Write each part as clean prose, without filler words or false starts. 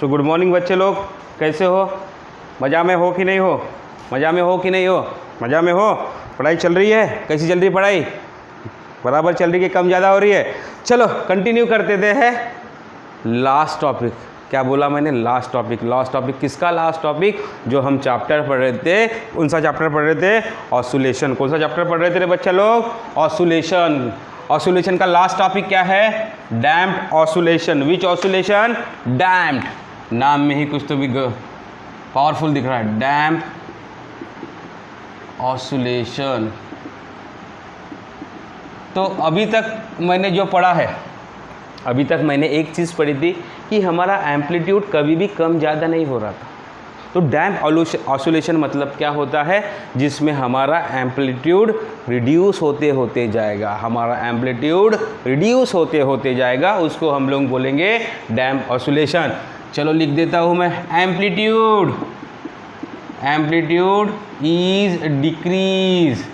So good morning बच्चे लोग, कैसे हो? मज़ा में हो कि नहीं हो? मज़ा में हो कि नहीं हो? मज़ा में हो? पढ़ाई चल रही है? कैसी चल रही पढ़ाई? बराबर चल रही है, कम ज़्यादा हो रही है? चलो कंटिन्यू करते थे है लास्ट टॉपिक। क्या बोला मैंने? Last topic. लास्ट टॉपिक किसका? लास्ट टॉपिक जो हम चैप्टर पढ़ रहे थे। कौन सा चैप्टर पढ़ रहे थे? ऑसिलेशन। कौन सा चैप्टर पढ़ रहे थे रे बच्चा लोग? ऑसिलेशन। ऑसिलेशन का लास्ट टॉपिक क्या है? Damped oscillation. Which oscillation? Damped. नाम में ही कुछ तो भी पावरफुल दिख रहा है। Damped oscillation. तो अभी तक मैंने जो पढ़ा है, अभी तक मैंने एक चीज़ पढ़ी थी कि हमारा एम्पलीट्यूड कभी भी कम ज़्यादा नहीं हो रहा था। तो डैम्प्ड ऑसिलेशन मतलब क्या होता है? जिसमें हमारा एम्पलीट्यूड रिड्यूस होते होते जाएगा। हमारा एम्पलीट्यूड रिड्यूस होते होते जाएगा, उसको हम लोग बोलेंगे डैम्प्ड ऑसिलेशन। चलो लिख देता हूँ मैं। Amplitude is decrease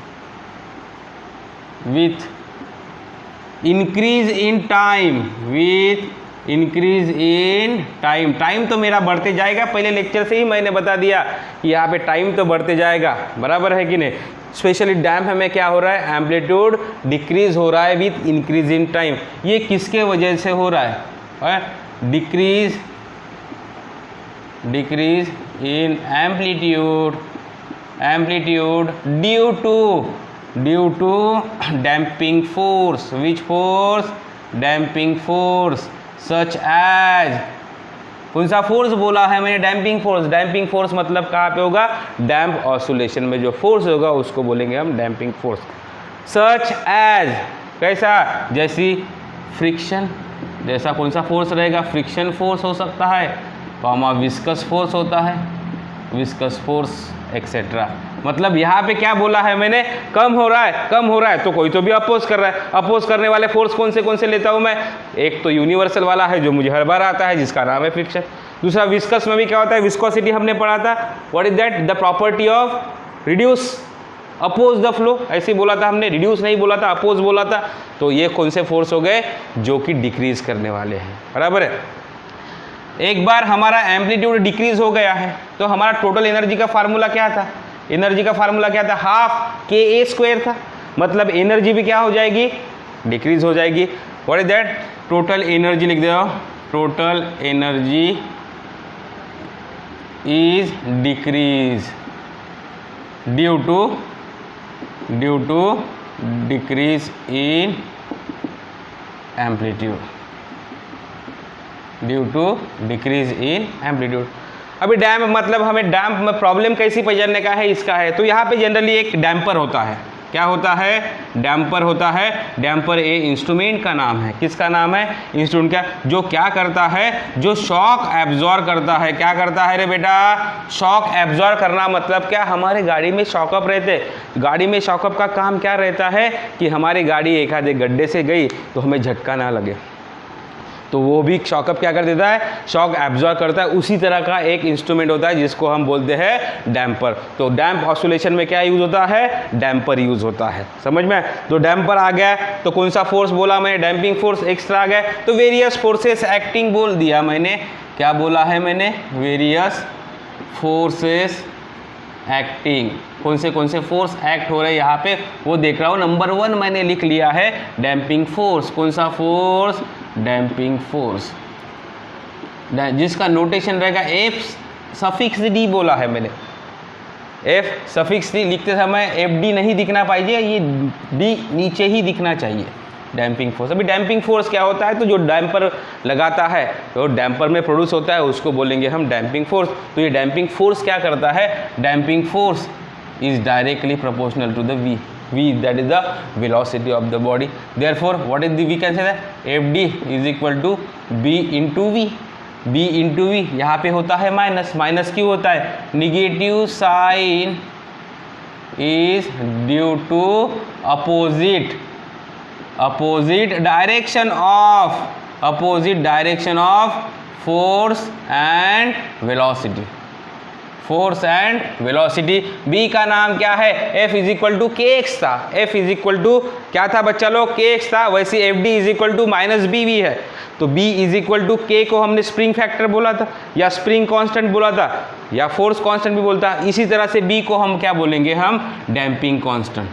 with increase in time. With increase in time. Time तो मेरा बढ़ते जाएगा, पहले लेक्चर से ही मैंने बता दिया कि यहाँ पे टाइम तो बढ़ते जाएगा, बराबर है कि नहीं? स्पेशली डैम्प हमें क्या हो रहा है? एम्पलीट्यूड डिक्रीज हो रहा है विथ इंक्रीज इन टाइम। ये किसके वजह से हो रहा है? Decrease in amplitude due to damping force. Which force? Damping force such as, कौन सा फोर्स बोला है मैंने? Damping force. डैम्पिंग फोर्स मतलब कहाँ पे होगा? डैम्प ऑसिलेशन में जो फोर्स होगा उसको बोलेंगे हम डैम्पिंग फोर्स। सच एज, कैसा? जैसी फ्रिक्शन। जैसा कौन सा फोर्स रहेगा? फ्रिक्शन फोर्स हो सकता है, विस्कस फोर्स होता है, विस्कस फोर्स एक्सेट्रा। मतलब यहाँ पे क्या बोला है मैंने? कम हो रहा है, कम हो रहा है, तो कोई तो भी अपोज कर रहा है। अपोज करने वाले फोर्स कौन से लेता हूँ मैं? एक तो यूनिवर्सल वाला है जो मुझे हर बार आता है, जिसका नाम है फ्रिक्शन। दूसरा विस्कस में भी क्या होता है? विस्कोसिटी हमने पढ़ा था। What is that? The property of reduce oppose the flow. ऐसे बोला था हमने, रिड्यूस नहीं बोला था, अपोज बोला था। तो ये कौन से फोर्स हो गए? जो कि डिक्रीज करने वाले हैं, बराबर है। एक बार हमारा एम्पलीट्यूड डिक्रीज हो गया है तो हमारा टोटल एनर्जी का फार्मूला क्या था? एनर्जी का फार्मूला क्या था? हाफ के ए स्क्वायर था। मतलब एनर्जी भी क्या हो जाएगी? डिक्रीज हो जाएगी। What is that? Total energy लिख दो। Total energy is decrease due to decrease in amplitude. Due to decrease in amplitude. अभी डैम्प मतलब हमें डैम्प में प्रॉब्लम कैसी पहचानने का है? इसका है। तो यहाँ पे जनरली एक डैम्पर होता है। क्या होता है? डैम्पर होता है। डैम्पर ए इंस्ट्रूमेंट का नाम है। किसका नाम है? इंस्ट्रूमेंट का, जो क्या करता है? जो शॉक एब्जॉर्ब करता है। क्या करता है रे बेटा? शॉक एब्जॉर्ब करना मतलब क्या? हमारे गाड़ी में शॉकअप रहते। गाड़ी में शॉकअप का काम क्या रहता है? कि हमारी गाड़ी एक आधे गड्ढे से गई तो हमें झटका ना लगे, तो वो भी शॉकअप क्या कर देता है? शॉक एब्जॉर्ब करता है। उसी तरह का एक इंस्ट्रूमेंट होता है जिसको हम बोलते हैं डैम्पर। तो डैम्प ऑसिलेशन में क्या यूज होता है? डैम्पर यूज होता है। समझ में? तो डैम्पर आ गया तो कौन सा फोर्स बोला मैंने? डैम्पिंग फोर्स एक्स्ट्रा आ गया। तो वेरियस फोर्सेस एक्टिंग बोल दिया मैंने। क्या बोला है मैंने? Various forces acting. कौन से फोर्स एक्ट हो रहे हैं यहाँ पे वो देख रहा हूँ। नंबर 1 मैंने लिख लिया है डैम्पिंग फोर्स। कौन सा फोर्स? डैम्पिंग फोर्स, जिसका नोटेशन रहेगा एफ सफिक्स डी बोला है मैंने। एफ सफिक्स डी लिखते समय एफ डी नहीं दिखना चाहिए, ये डी नीचे ही दिखना चाहिए। Damping force. अभी डैम्पिंग फोर्स क्या होता है? तो जो डैम्पर लगाता है तो डैम्पर में प्रोड्यूस होता है, उसको बोलेंगे हम डैम्पिंग फोर्स। तो ये डैम्पिंग फोर्स क्या करता है? Damping force is directly proportional to the v, that is the velocity of the body. Therefore what is the, we can say that fd is equal to b into v. b into v यहाँ पे होता है minus. Minus क्यों होता है? Negative sign is due to opposite direction of force and velocity. Force and velocity. B का नाम क्या है, F is equal to K X था, F इज इक्वल टू क्या था बच्चा लोग, के एक्स था। वैसे F D is equal to minus B भी है, तो B इज इक्वल टू के को हमने स्प्रिंग फैक्टर बोला था या स्प्रिंग कांस्टेंट बोला था या फोर्स कांस्टेंट भी बोलता है। इसी तरह से B को हम क्या बोलेंगे, हम डैम्पिंग कांस्टेंट,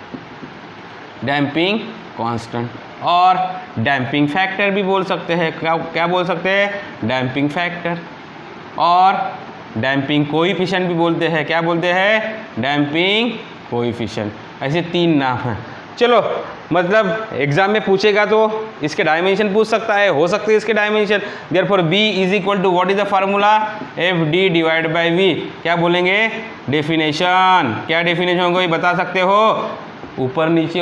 डैम्पिंग कांस्टेंट और डैम्पिंग फैक्टर भी बोल सकते हैं। क्या बोल सकते हैं, डैम्पिंग फैक्टर और डैम्पिंग कोएफिशिएंट भी बोलते हैं। क्या बोलते हैं, डैम्पिंग कोएफिशिएंट। ऐसे 3 नाम हैं। चलो मतलब एग्जाम में पूछेगा तो इसके डायमेंशन पूछ सकता है, हो सकते हैं इसके dimension. Therefore B is equal to what is the formula, FD divide by V। क्या बोलेंगे, डेफिनेशन। क्या डेफिनेशन होगा ये बता सकते हो, ऊपर नीचे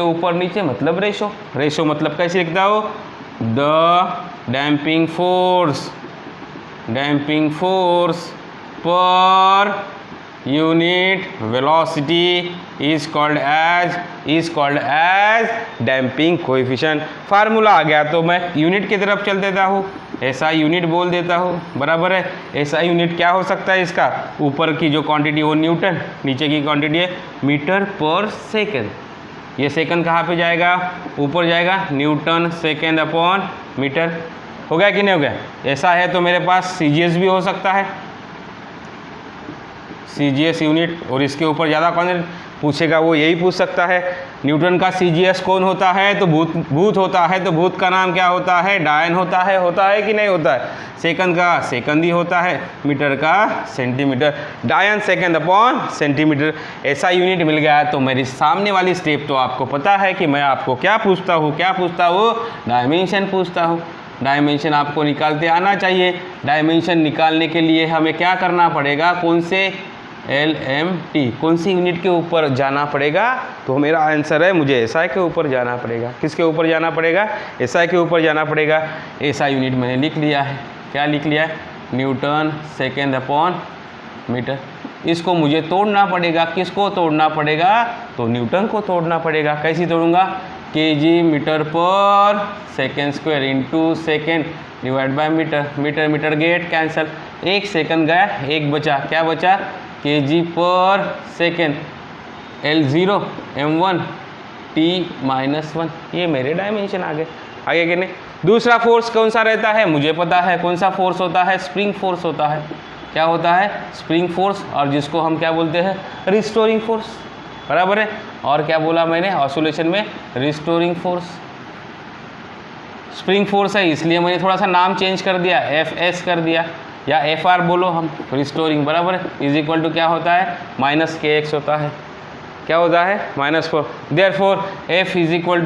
मतलब रेशो। रेशो मतलब कैसे लिखता हो, the damping force per unit velocity is called as damping coefficient. Formula आ गया तो मैं यूनिट की तरफ चल देता हूँ, ऐसा यूनिट बोल देता हूँ, बराबर है। ऐसा यूनिट क्या हो सकता है इसका, ऊपर की जो क्वांटिटी वो न्यूटन, नीचे की क्वांटिटी है मीटर पर सेकेंड। ये सेकंड कहाँ पे जाएगा, ऊपर जाएगा, न्यूटन सेकेंड अपॉन मीटर। हो गया कि नहीं हो गया। ऐसा है तो मेरे पास CGS भी हो सकता है, CGS यूनिट, और इसके ऊपर ज़्यादा कौन पूछेगा वो यही पूछ सकता है। न्यूटन का CGS कौन होता है, तो भूत होता है। तो भूत का नाम क्या होता है, डायन होता है कि नहीं होता है। सेकंड का सेकंड ही होता है, मीटर का सेंटीमीटर, डायन सेकंड अपॉन सेंटीमीटर। ऐसा यूनिट मिल गया तो मेरी सामने वाली स्टेप तो आपको पता है कि मैं आपको क्या पूछता हूँ, डायमेंशन पूछता हूँ। डायमेंशन आपको निकालते आना चाहिए। डायमेंशन निकालने के लिए हमें क्या करना पड़ेगा, कौन से LMT, कौन सी यूनिट के ऊपर जाना पड़ेगा, तो मेरा आंसर है मुझे SI के ऊपर जाना पड़ेगा। किसके ऊपर जाना पड़ेगा, SI के ऊपर जाना पड़ेगा। SI यूनिट मैंने लिख लिया है, क्या लिख लिया है, न्यूटन सेकेंड अपॉन मीटर। इसको मुझे तोड़ना पड़ेगा, किसको तोड़ना पड़ेगा, तो न्यूटन को तोड़ना पड़ेगा। कैसे तोड़ूंगा, kg metre per second square into second divide by metre. Metre get cancel, 1 second गया, 1 बचा, क्या बचा, kg पर सेकेंड, L0 m1 t-1। ये मेरे डायमेंशन आ गए कि नहीं। दूसरा फोर्स कौन सा रहता है, मुझे पता है कौन सा फोर्स होता है, स्प्रिंग फोर्स होता है। क्या होता है, स्प्रिंग फोर्स, और जिसको हम क्या बोलते हैं, रिस्टोरिंग फोर्स, बराबर है। और क्या बोला मैंने ऑसिलेशन में, रिस्टोरिंग फोर्स। स्प्रिंग फोर्स है इसलिए मैंने थोड़ा सा नाम चेंज कर दिया, FS कर दिया, या FR बोलो हम, रिस्टोरिंग, बराबर है। इज इक्वल टू क्या होता है, -kx होता है। क्या होता है, -4। Therefore F is equal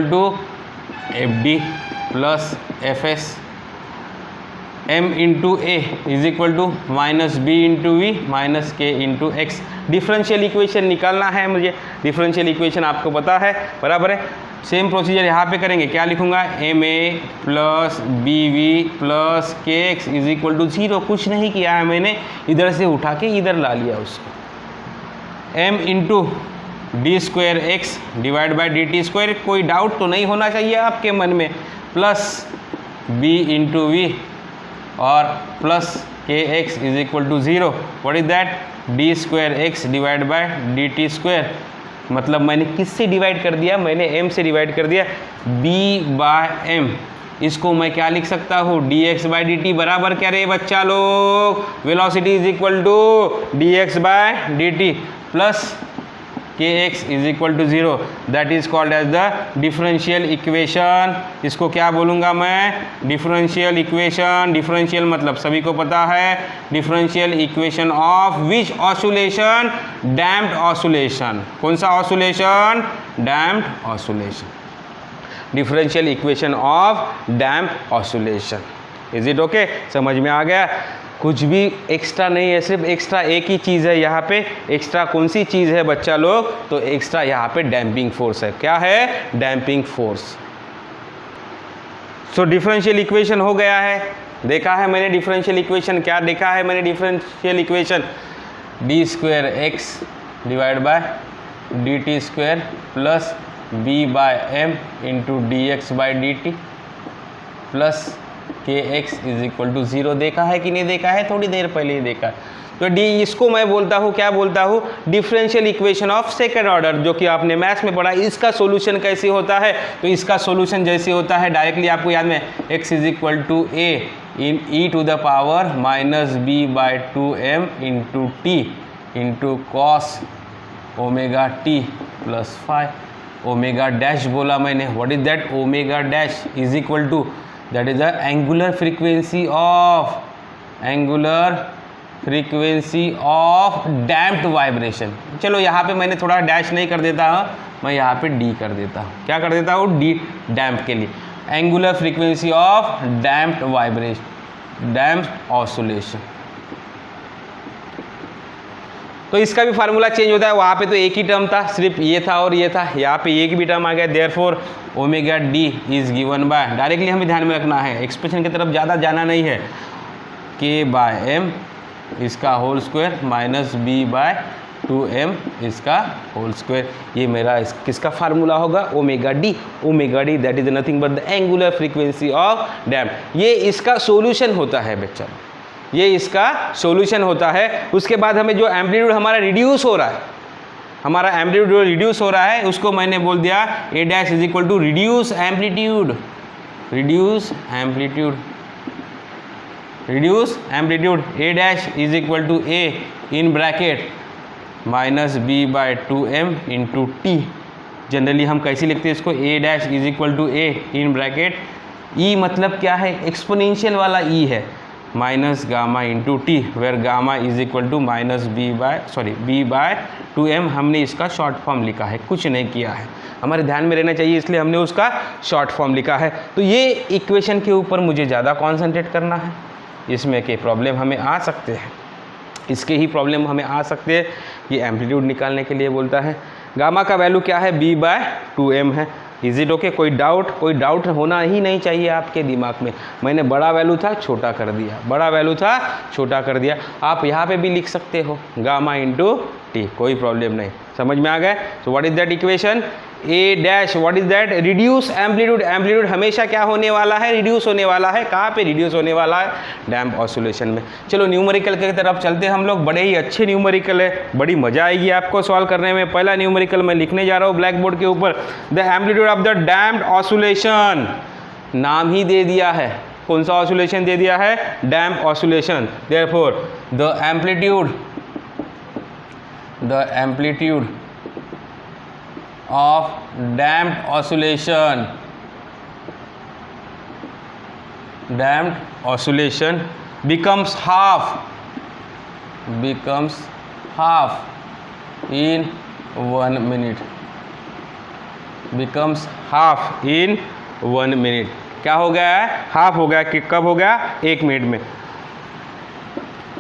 to FD plus FS, M into A is equal to -B into V minus K into X। Differential equation निकालना है मुझे, डिफरेंशियल इक्वेशन आपको पता है, बराबर है। सेम प्रोसीजर यहाँ पे करेंगे, क्या लिखूंगा, MA plus BV plus KX is equal to 0। कुछ नहीं किया है मैंने, इधर से उठा के इधर ला लिया उसको। M into d²x divide by dt²। कोई डाउट तो नहीं होना चाहिए आपके मन में, प्लस B इंटू V और plus kx is equal to 0। What is that, d²x divide by dt²। मतलब मैंने किससे डिवाइड कर दिया, मैंने m से डिवाइड कर दिया, b/m। इसको मैं क्या लिख सकता हूँ, dx/dt बराबर क्या रहे बच्चा लोग, velocity is equal to dx/dt plus kx is equal to 0। That is called as the differential equation. इसको क्या बोलूँगा मैं, डिफरेंशियल इक्वेशन। डिफरेंशियल मतलब सभी को पता है, differential equation of which oscillation, damped oscillation. कौन सा oscillation, damped oscillation. Differential equation of damped oscillation. Is it okay, समझ में आ गया। कुछ भी एक्स्ट्रा नहीं है, सिर्फ एक्स्ट्रा एक ही चीज़ है यहाँ पे। एक्स्ट्रा कौन सी चीज़ है बच्चा लोग, तो एक्स्ट्रा यहाँ पे डैम्पिंग फोर्स है। क्या है, डैम्पिंग फोर्स। सो डिफरेंशियल इक्वेशन हो गया है, देखा है मैंने डिफरेंशियल इक्वेशन। क्या देखा है मैंने differential equation, d²x divide by dt² plus b/m into dx/dt plus kx is equal to 0। देखा है कि नहीं देखा है, थोड़ी देर पहले ही देखा है। तो डी इसको मैं बोलता हूँ, क्या बोलता हूँ, differential equation of second order, जो कि आपने मैथ्स में पढ़ा। इसका सॉल्यूशन कैसे होता है, तो इसका सॉल्यूशन जैसे होता है डायरेक्टली आपको याद में x is equal to A in e to the power minus b by 2m into t into cos omega t plus five. Omega dash बोला मैंने, what is that, omega dash is equal to, that is the angular frequency of damped vibration. चलो यहाँ पे मैंने थोड़ा dash नहीं कर देता हूँ, मैं यहाँ पे डी कर देता हूँ। क्या कर देता हूँ, डी डैम्प के लिए, angular frequency of damped vibration, damped oscillation. तो इसका भी फार्मूला चेंज होता है, वहाँ पे तो एक ही टर्म था, सिर्फ ये था और ये था, यहाँ पे एक भी टर्म आ गया। Therefore omega D is given by, directly हमें ध्यान में रखना है, एक्सप्रेशन की तरफ ज़्यादा जाना नहीं है, के बाय एम इसका whole square minus B by 2m इसका होल स्क्वायर। ये मेरा किसका फार्मूला होगा, omega d. Omega d that is nothing but the angular frequency of damp. ये इसका सॉल्यूशन होता है बच्चा, ये इसका सॉल्यूशन होता है। उसके बाद हमें जो एम्पलीट्यूड हमारा रिड्यूस हो रहा है, हमारा एम्पलीट्यूड जो रिड्यूस हो रहा है, उसको मैंने बोल दिया A dash is equal to reduce amplitude, reduce amplitude, reduce amplitude. A dash is equal to A in bracket minus B by 2m into T. Generally हम कैसे लिखते हैं इसको, A dash is equal to A in bracket, E मतलब क्या है, exponential वाला E है, minus gamma into T, where gamma is equal to minus B by 2m। हमने इसका शॉर्ट फॉर्म लिखा है, कुछ नहीं किया है, हमारे ध्यान में रहना चाहिए, इसलिए हमने उसका शॉर्ट फॉर्म लिखा है। तो ये इक्वेशन के ऊपर मुझे ज़्यादा कॉन्सेंट्रेट करना है, इसमें के प्रॉब्लम हमें आ सकते हैं, इसके ही प्रॉब्लम हमें आ सकते हैं। ये एम्पलीट्यूड निकालने के लिए बोलता है। गामा का वैल्यू क्या है, b बाय 2m है। इज इट ओके, कोई डाउट होना ही नहीं चाहिए आपके दिमाग में। मैंने बड़ा वैल्यू था छोटा कर दिया, बड़ा वैल्यू था छोटा कर दिया। आप यहाँ पे भी लिख सकते हो गामा इंटू टी, कोई प्रॉब्लम नहीं। समझ में आ गया। So what is that equation, A dash what is that, reduce amplitude. Amplitude हमेशा क्या होने वाला है, रिड्यूस होने वाला है। कहाँ पे रिड्यूस होने वाला है, डैम्प ऑसिलेशन में। चलो न्यूमेरिकल की तरफ चलते हैं हम लोग। बड़े ही अच्छे न्यूमेरिकल है, बड़ी मजा आएगी आपको सॉल्व करने में। पहला न्यूमेरिकल मैं लिखने जा रहा हूँ ब्लैक बोर्ड के ऊपर, the amplitude of the damped oscillation. नाम ही दे दिया है, कौन सा ऑसिलेशन दे दिया है, damp oscillation. Therefore the amplitude of damped oscillation becomes half in 1 minute, becomes half in 1 minute। क्या हो गया है, हाफ हो गया। कि कब हो गया, 1 मिनट में।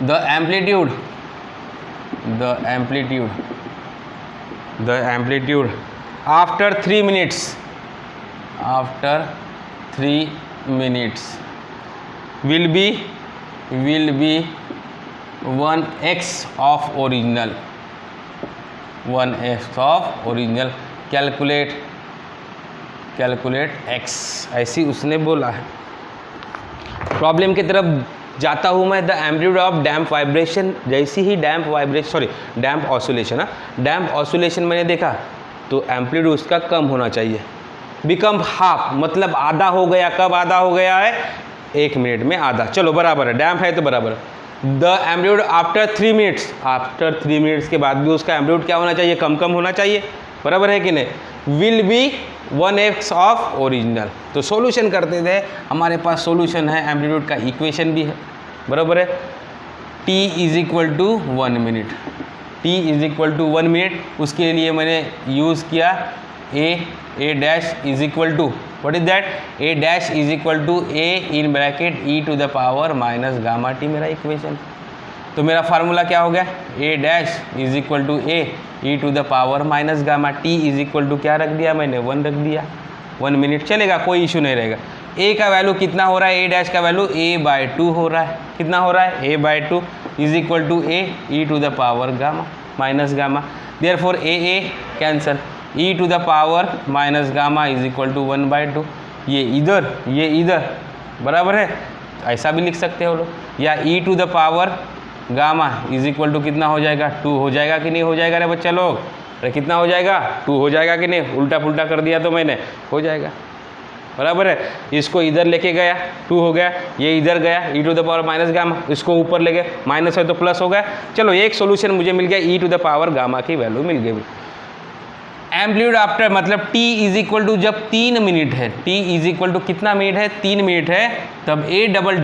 the amplitude after 3 minutes will be 1x of original, 1x of original। Calculate x, ऐसी उसने बोला है। प्रॉब्लम की तरफ जाता हूँ मैं। The amplitude of damp vibration, जैसी ही डैम्प ऑसिलेशन, डैम्प ऑसिलेशन मैंने देखा तो एम्पलीट्यूड उसका कम होना चाहिए। बिकम हाफ मतलब आधा हो गया। कब आधा हो गया है, 1 मिनट में आधा। चलो बराबर है, डैम्प है तो बराबर है। The amplitude after 3 minutes, after 3 minutes के बाद भी उसका एम्पलीट्यूड क्या होना चाहिए, कम होना चाहिए। बराबर है कि नहीं। Will be 1x of original. तो सॉल्यूशन करते थे, हमारे पास सॉल्यूशन है, एम्पलीट्यूड का इक्वेशन भी है। बराबर है। t is equal to 1 minute, t is equal to 1 minute. उसके लिए मैंने यूज़ किया A dash is equal to, what is that, A dash is equal to A in bracket E to the power minus gamma T, मेरा equation. तो मेरा formula क्या हो गया, A dash is equal to A E to the power minus gamma, T is equal to क्या रख दिया मैंने, 1 रख दिया। 1 मिनट चलेगा, कोई इशू नहीं रहेगा। ए का वैल्यू कितना हो रहा है, ए डैश का वैल्यू a/2 हो रहा है। कितना हो रहा है, a/2 is equal to A E to the power gamma minus gamma. Therefore a cancel, e to the power minus gamma is equal to 1/2। ये इधर बराबर है, ऐसा भी लिख सकते हो लोग, या E to the power gamma is equal to कितना हो जाएगा 2 हो जाएगा कि नहीं हो जाएगा रे बच्चा लोग? अरे कितना हो जाएगा 2 हो जाएगा कि नहीं? उल्टा पुल्टा कर दिया तो मैंने, हो जाएगा बराबर है। इसको इधर लेके गया 2 हो गया, ये इधर गया e to the power minus gamma, इसको ऊपर ले गए माइनस है तो प्लस हो गया। चलो एक सोल्यूशन मुझे मिल गया, e to the power gamma की वैल्यू मिल गई। एम्पलीट्यूड आफ्टर मतलब t इज इक्वल टू जब 3 मिनट है, t इज इक्वल टू कितना मिनट है 3 मिनट है, तब a डबल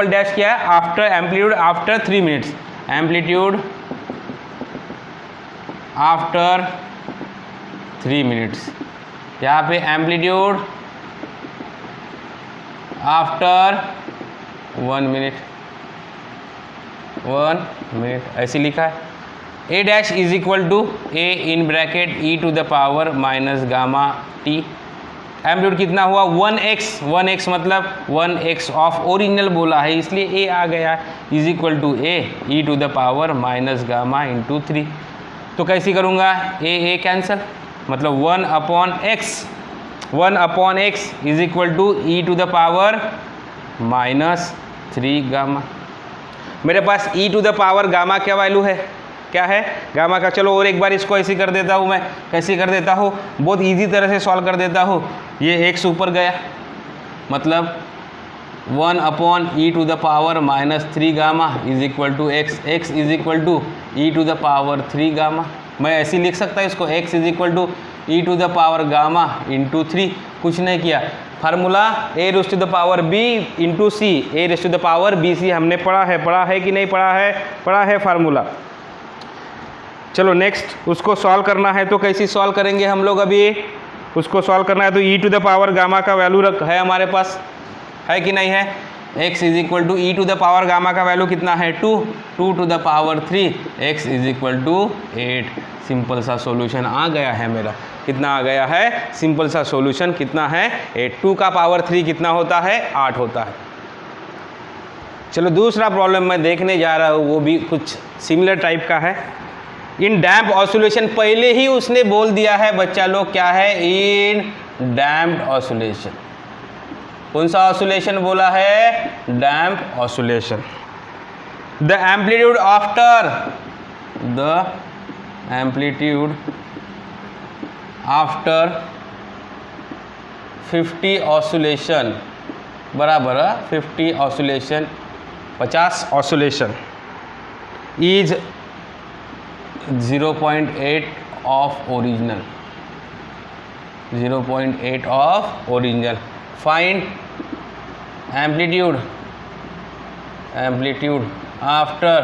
डैश क्या है after amplitude after 3 minutes, amplitude after 3 minutes, यहाँ पे एम्पलीट्यूड आफ्टर 1 मिनट ऐसे लिखा है। a dash is equal to a in bracket e to the power minus gamma t, amplitude कितना हुआ 1x मतलब 1x ऑफ ओरिजिनल बोला है इसलिए a आ गया, is equal to a e to the power minus gamma into 3। तो कैसे करूँगा a कैंसिल, मतलब 1 upon x is equal to e to the power minus 3 gamma. मेरे पास e to the power gamma क्या वैल्यू है, क्या है गामा का। चलो और एक बार इसको ऐसे कर देता हूँ, मैं कैसे कर देता हूँ, बहुत इजी तरह से सॉल्व कर देता हूँ। ये x ऊपर गया मतलब 1 upon e to the power minus 3 gamma is equal to x is equal to e to the power 3 gamma. मैं ऐसे लिख सकता हूँ इसको, x is equal to e to the power gamma into 3, कुछ नहीं किया। Formula a raise to the power b into c, a raise to the power b c हमने पढ़ा है कि नहीं पढ़ा है फार्मूला। चलो नेक्स्ट उसको सॉल्व करना है, तो कैसे सॉल्व करेंगे हम लोग, अभी उसको सॉल्व करना है तो e to the power gamma का वैल्यू है हमारे पास, है कि नहीं है। x is equal to e to the power gamma का वैल्यू कितना है 2 to the power 3, x is equal to 8। Simple सा सॉल्यूशन आ गया है मेरा, कितना आ गया है सिंपल सा सॉल्यूशन कितना है 8। 2 का पावर 3 कितना होता है 8 होता है। चलो दूसरा प्रॉब्लम मैं देखने जा रहा हूँ, वो भी कुछ सिमिलर टाइप का है। इन डैम्प ऑसिलेशन, पहले ही उसने बोल दिया है बच्चा लोग क्या है, इन डैम्प्ड ऑसिलेशन। कौन सा ऑसिलेशन बोला है, damp oscillation. The amplitude after 50 oscillation बराबर 50 oscillation 50 oscillation is 0.8 of original, 0.8 of original. Find amplitude after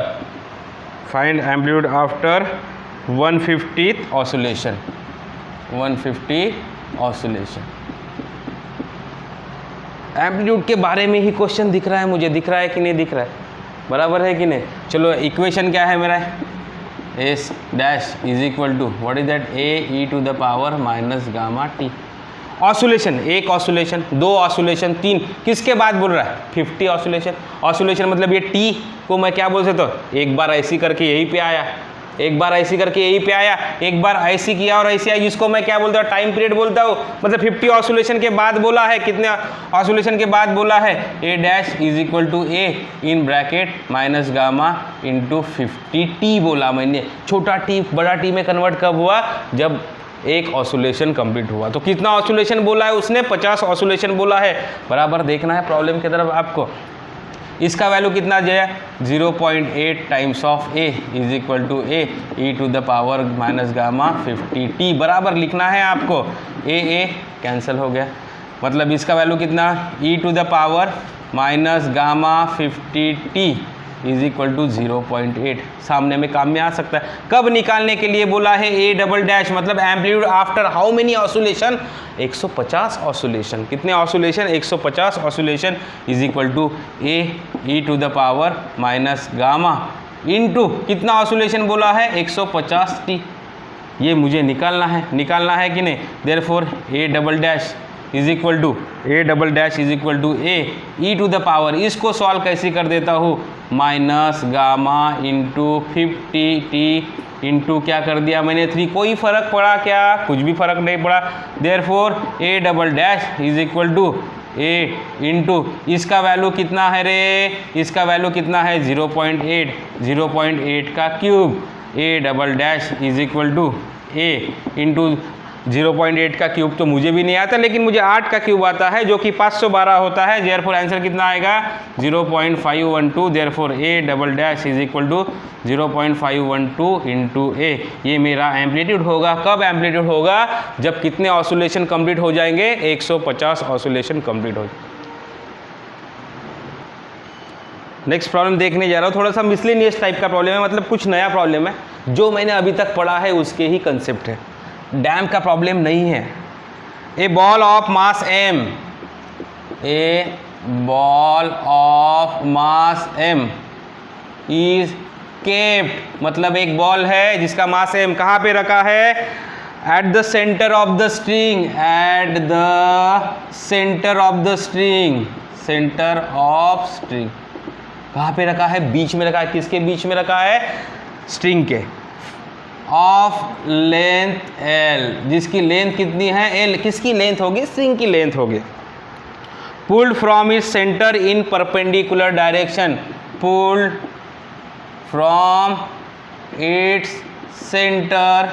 150th oscillation, 150 oscillation. Amplitude के बारे में ही क्वेश्चन दिख रहा है मुझे, दिख रहा है कि नहीं दिख रहा है, बराबर है कि नहीं। चलो इक्वेशन क्या है मेरा, s dash is equal to what is that, a e to the power minus gamma t। Oscillation, एक ऑसिलेशन, 2 ऑसिलेशन, 3, किसके बाद बोल रहा है 50 ऑसिलेशन। ऑसिलेशन मतलब ये t को मैं क्या बोल सकता हूँ, एक बार ऐसी करके यहीं पे आया, एक बार ऐसी करके यहीं पे आया, एक बार ऐसी किया और ऐसी आई, जिसको मैं क्या बोलता हूँ टाइम पीरियड बोलता हूँ। मतलब 50 ऑसिलेशन के बाद बोला है, कितने ऑसिलेशन के बाद बोला है, a dash is equal to a in bracket minus gamma into 50t बोला मैंने। छोटा t बड़ा t में कन्वर्ट कब हुआ, जब एक ऑसिलेशन कंप्लीट हुआ। तो कितना ऑसिलेशन बोला है उसने, 50 ऑसिलेशन बोला है। बराबर देखना है प्रॉब्लम की तरफ आपको। इसका वैल्यू कितना जो है 0.8 times of a is equal to a e to the power minus gamma 50t बराबर लिखना है आपको। a कैंसिल हो गया, मतलब इसका वैल्यू कितना e to the power minus gamma 50t is equal to 0.8 सामने में काम में आ सकता है। कब निकालने के लिए बोला है, a डबल डैश मतलब amplitude after how many oscillation, 150 oscillation. कितने oscillation, 150 oscillation is equal to a e to the power minus gamma into कितना ऑसिलेशन बोला है 150t। ये मुझे निकालना है कि नहीं। Therefore a double dash is equal to a e to the power, इसको सॉल्व कैसे कर देता हूँ, minus gamma into 50t into क्या कर दिया मैंने 3। कोई फर्क पड़ा क्या, कुछ भी फर्क नहीं पड़ा। Therefore a double dash is equal to a into इसका वैल्यू कितना है रे, इसका वैल्यू कितना है 0.8, 0.8 का cube a double dash is equal to a into 0.8 का क्यूब तो मुझे भी नहीं आता, लेकिन मुझे 8 का क्यूब आता है जो कि 512 होता है। देयरफॉर आंसर कितना आएगा 0.512, therefore A double dash is equal to 0.512 into A. ये मेरा एम्पलीट्यूड होगा। कब एम्पलीट्यूड होगा? जब कितने ऑसिलेशन कंप्लीट हो जाएंगे? 150 ऑसिलेशन कंप्लीट हो जाएंगे। नेक्स्ट प्रॉब्लम देखने जा रहा हूँ, थोड़ा सा मिसलेनियस टाइप का प्रॉब्लम है, मतलब कुछ नया प्रॉब्लम है जो मैंने अभी तक पढ़ा है उसके ही कंसेप्ट है, डैम का प्रॉब्लम नहीं है। A ball of mass m, A ball of mass m is kept, मतलब एक बॉल है जिसका मास m कहाँ पे रखा है? Eight the centre of the string, eight the centre of the string, centre of string कहाँ पे रखा है? बीच में रखा है। किसके बीच में रखा है? स्ट्रिंग के। ऑफ लेंथ l, जिसकी लेंथ कितनी है? l। किसकी लेंथ होगी? स्ट्रिंग की लेंथ होगी। Pulled from its centre in perpendicular direction, pulled from its centre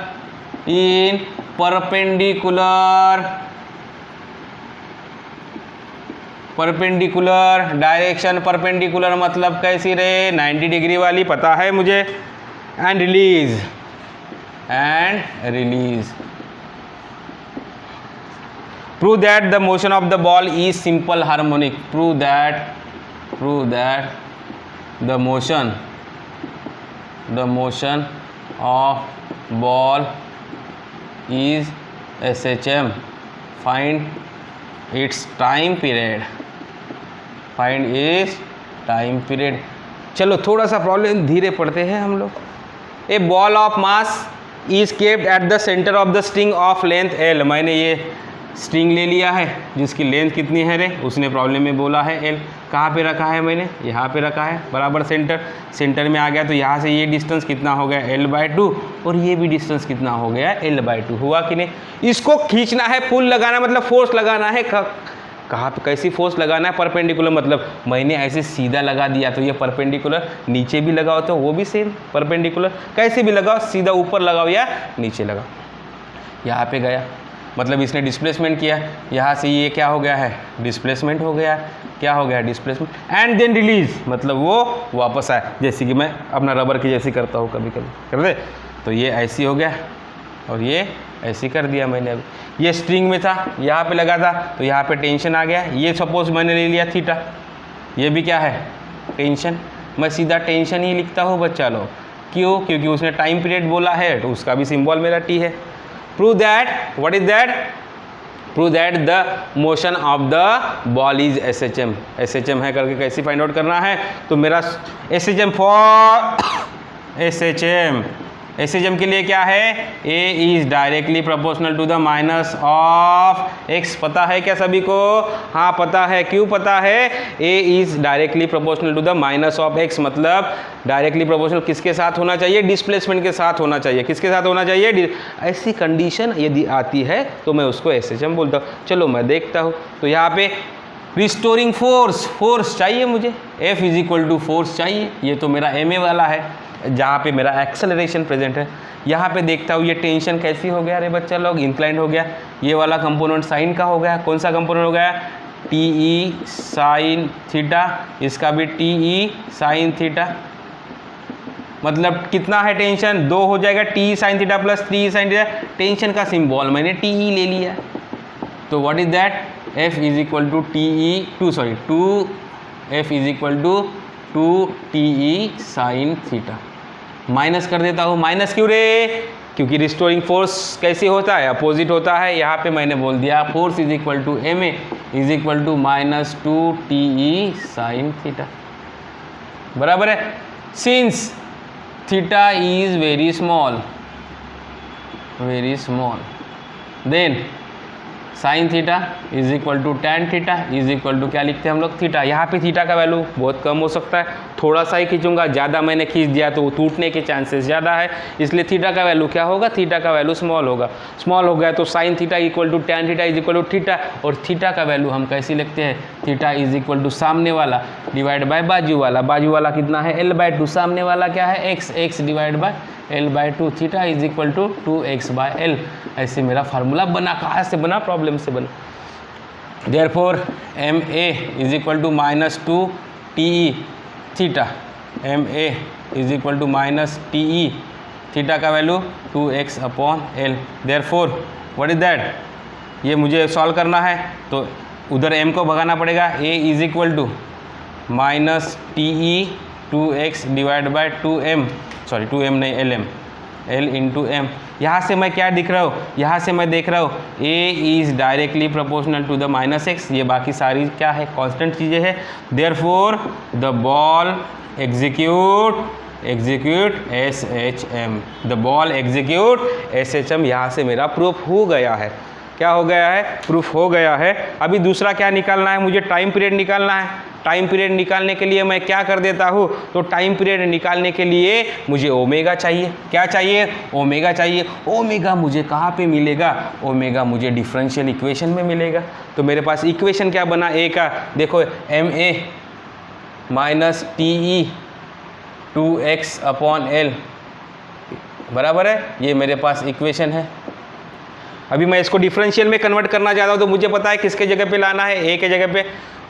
in perpendicular direction. Perpendicular मतलब कैसी रे? 90 डिग्री वाली, पता है मुझे। And release, prove that the motion of the ball is simple harmonic, prove that the motion of ball is SHM, find its time period, चलो थोड़ा सा प्रॉब्लम धीरे पढ़ते हैं हम लोग। A ball of mass is kept at the centre of the string of length l, मैंने ये स्ट्रिंग ले लिया है जिसकी लेंथ कितनी है रे? उसने प्रॉब्लम में बोला है l। कहाँ पे रखा है मैंने? यहाँ पे रखा है, बराबर सेंटर में आ गया। तो यहाँ से ये डिस्टेंस कितना हो गया? l/2, और ये भी डिस्टेंस कितना हो गया? l/2। हुआ कि नहीं? इसको खींचना है, पुल लगाना मतलब फोर्स लगाना है। कहाँ पे कैसी फोर्स लगाना है? परपेंडिकुलर, मतलब मैंने ऐसे सीधा लगा दिया तो ये परपेंडिकुलर, नीचे भी लगाओ तो वो भी सेम परपेंडिकुलर, कैसे भी लगाओ, सीधा ऊपर लगाओ या नीचे लगाओ। यहाँ पे गया मतलब इसने डिस्प्लेसमेंट किया, यहाँ से ये क्या हो गया है? डिस्प्लेसमेंट हो गया। क्या हो गया? डिस्प्लेसमेंट। एंड देन रिलीज, मतलब वो वापस आए, जैसे कि मैं अपना रबर की जैसी करता हूँ कभी कभी, कर दे। तो ये ऐसी हो गया और ये ऐसी कर दिया मैंने। अभी ये स्ट्रिंग में था, यहाँ पे लगा था तो यहाँ पे टेंशन आ गया। ये सपोज मैंने ले लिया थीटा, ये भी क्या है? टेंशन। मैं सीधा टेंशन ही लिखता हूँ बच्चा लोग। क्यों? क्योंकि उसने टाइम पीरियड बोला है तो उसका भी सिंबल मेरा टी है। Prove that, what is that? Prove that the motion of the ball is SHM। SHM है करके कैसे फाइंड आउट करना है? तो मेरा SHM फॉर SHM के लिए क्या है? A is directly proportional to the minus of x। पता है क्या सभी को? हाँ पता है। क्यों पता है? A is directly proportional to the minus of x, मतलब डायरेक्टली प्रोपोर्शनल किसके साथ होना चाहिए? डिस्प्लेसमेंट के साथ होना चाहिए। किसके साथ होना चाहिए? ऐसी कंडीशन यदि आती है तो मैं उसको SHM बोलता हूँ। चलो मैं देखता हूँ। तो यहाँ पे रिस्टोरिंग फोर्स चाहिए मुझे, F is equal to force चाहिए। ये तो मेरा MA वाला है जहाँ पे मेरा एक्सेलरेशन प्रेजेंट है। यहाँ पे देखता हूँ ये टेंशन कैसी हो गया? अरे बच्चा लोग इंक्लाइंड हो गया। ये वाला कंपोनेंट साइन का हो गया। कौन सा कंपोनेंट हो गया? TE साइन थीटा, इसका भी TE साइन थीटा। मतलब कितना है टेंशन? 2 हो जाएगा। TE sine theta plus TE sine theta, tension का सिंबल मैंने TE ले लिया। तो what is that? F is equal to F is equal to 2TE sine theta. Minus कर देता हूँ। माइनस क्यों रे? क्योंकि रिस्टोरिंग फोर्स कैसे होता है? अपोजिट होता है। यहाँ पे मैंने बोल दिया force is equal to MA is equal to minus 2TE sine theta, बराबर है। Since theta is very small, then sine theta is equal to tan theta is equal to क्या लिखते हैं हम लोग थीटा। यहाँ पे थीटा का वैल्यू बहुत कम हो सकता है, थोड़ा सा ही खींचूंगा, ज़्यादा मैंने खींच दिया तो टूटने के चांसेस ज़्यादा है, इसलिए थीटा का वैल्यू क्या होगा, थीटा का वैल्यू स्मॉल होगा। स्मॉल हो गया तो sine theta equal to tan theta is equal to theta, और थीटा का वैल्यू हम कैसे लिखते हैं, थीटा इज इक्वल टू सामने वाला डिवाइड बाय बाजू वाला। बाजू वाला कितना है L/2, सामने वाला क्या है x, x divide by L/2, theta is equal to 2x/L। ऐसे मेरा फार्मूला बना, कहाँ से बना, प्रॉब्लम से बना। Therefore MA is equal to -2 TE theta, MA is equal to -TE theta का value 2x/L। Therefore what is that, ये मुझे सॉल्व करना है तो उधर m को भगाना पड़ेगा। A is equal to -TE 2x divide by 2m, sorry 2m नहीं LM, L इंटू एम। यहाँ से मैं क्या दिख रहा हूँ, यहाँ से मैं देख रहा हूँ A is directly proportional to the -x, ये बाकी सारी क्या है, कांस्टेंट चीज़ें हैं। Therefore the ball execute SHM, the ball execute SHM। यहाँ से मेरा प्रूफ हो गया है, क्या हो गया है, प्रूफ हो गया है। अभी दूसरा क्या निकालना है, मुझे टाइम पीरियड निकालना है। टाइम पीरियड निकालने के लिए मैं क्या कर देता हूँ, तो टाइम पीरियड निकालने के लिए मुझे ओमेगा चाहिए। क्या चाहिए, ओमेगा चाहिए। ओमेगा मुझे कहाँ पे मिलेगा, ओमेगा मुझे डिफरेंशियल इक्वेशन में मिलेगा। तो मेरे पास इक्वेशन क्या बना ए का, देखो MA -TE 2x/L बराबर है, ये मेरे पास इक्वेशन है। अभी मैं इसको डिफरेंशियल में कन्वर्ट करना चाहता हूँ तो मुझे पता है किसके जगह पे लाना है, ए के जगह पे।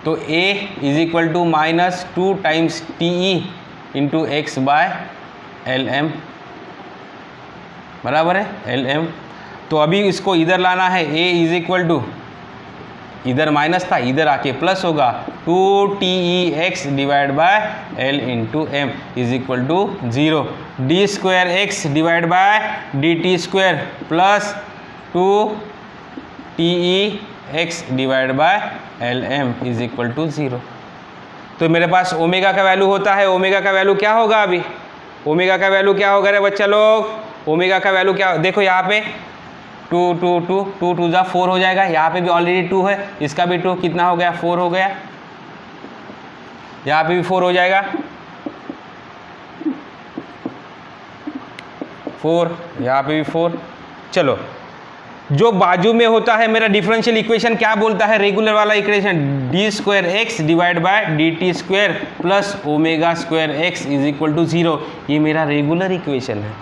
तो A is equal to -2 times TE into x/LM बराबर है LM। तो अभी इसको इधर लाना है, A इज इक्वल टू, इधर माइनस था इधर आके प्लस होगा, 2TEx divide by L into m is equal to 0, d² divide by dt² plus 2TEx divide by LM is equal to 0। तो मेरे पास ओमेगा का वैल्यू होता है, ओमेगा का वैल्यू क्या होगा, अभी ओमेगा का वैल्यू क्या होगा रे बच्चा लोग, ओमेगा का वैल्यू क्या, देखो यहाँ पे 2 2 जा 4 हो जाएगा, यहाँ पे भी ऑलरेडी 2 है, इसका भी 2 कितना हो गया, 4 हो गया, यहाँ पे भी 4 हो जाएगा, 4, यहाँ पे भी 4। चलो, जो बाजू में होता है मेरा डिफरेंशियल इक्वेशन क्या बोलता है, रेगुलर वाला equation d² divide by dt² plus omega x is equal to 0। ये मेरा रेगुलर इक्वेशन है।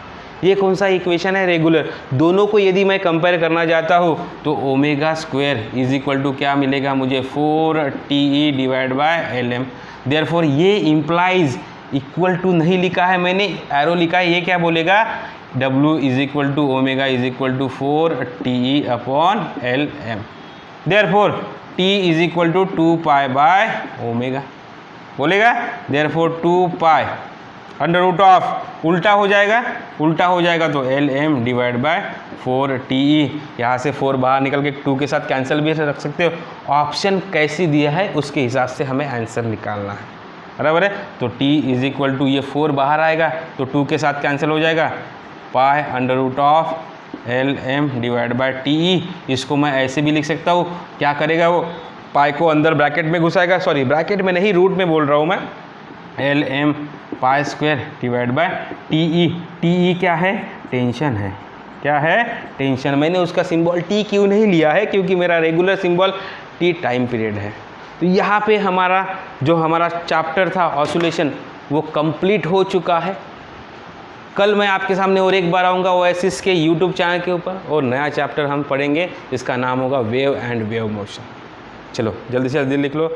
ये कौन सा इक्वेशन है, रेगुलर। दोनों को यदि मैं कंपेयर करना चाहता हूँ तो ओमेगा² इज इक्वल टू क्या मिलेगा मुझे, 4TE divide by LM। Therefore ये इम्प्लाइज इक्वल टू नहीं लिखा है मैंने, एरो लिखा है, ये क्या बोलेगा, W is equal to omega is equal to 4TE/LM। Therefore T is equal to 2 pi by omega बोलेगा। Therefore 2 pi under root of, उल्टा हो जाएगा, उल्टा हो जाएगा तो LM डिवाइड बाय 4TE। यहाँ से 4 बाहर निकल के 2 के साथ कैंसिल भी रख सकते हो। ऑप्शन कैसी दिया है उसके हिसाब से हमें आंसर निकालना है, बराबर है। तो T इज इक्वल टू, ये 4 बाहर आएगा तो 2 के साथ कैंसिल हो जाएगा, pi under root of LM divide by TE। इसको मैं ऐसे भी लिख सकता हूँ, क्या करेगा वो, पाई को अंदर ब्रैकेट में घुसाएगा, सॉरी ब्रैकेट में नहीं रूट में बोल रहा हूँ मैं, LM pi divide by TE। TE क्या है, टेंशन है, क्या है, टेंशन। मैंने उसका सिंबल T क्यों नहीं लिया है, क्योंकि मेरा regular symbol T time period है। तो यहाँ पे हमारा जो हमारा चैप्टर था ऑसिलेशन वो कंप्लीट हो चुका है। कल मैं आपके सामने और एक बार आऊँगा ओएसिस के यूट्यूब चैनल के ऊपर, और नया चैप्टर हम पढ़ेंगे, इसका नाम होगा वेव एंड वेव मोशन। चलो जल्दी से जल्दी लिख लो।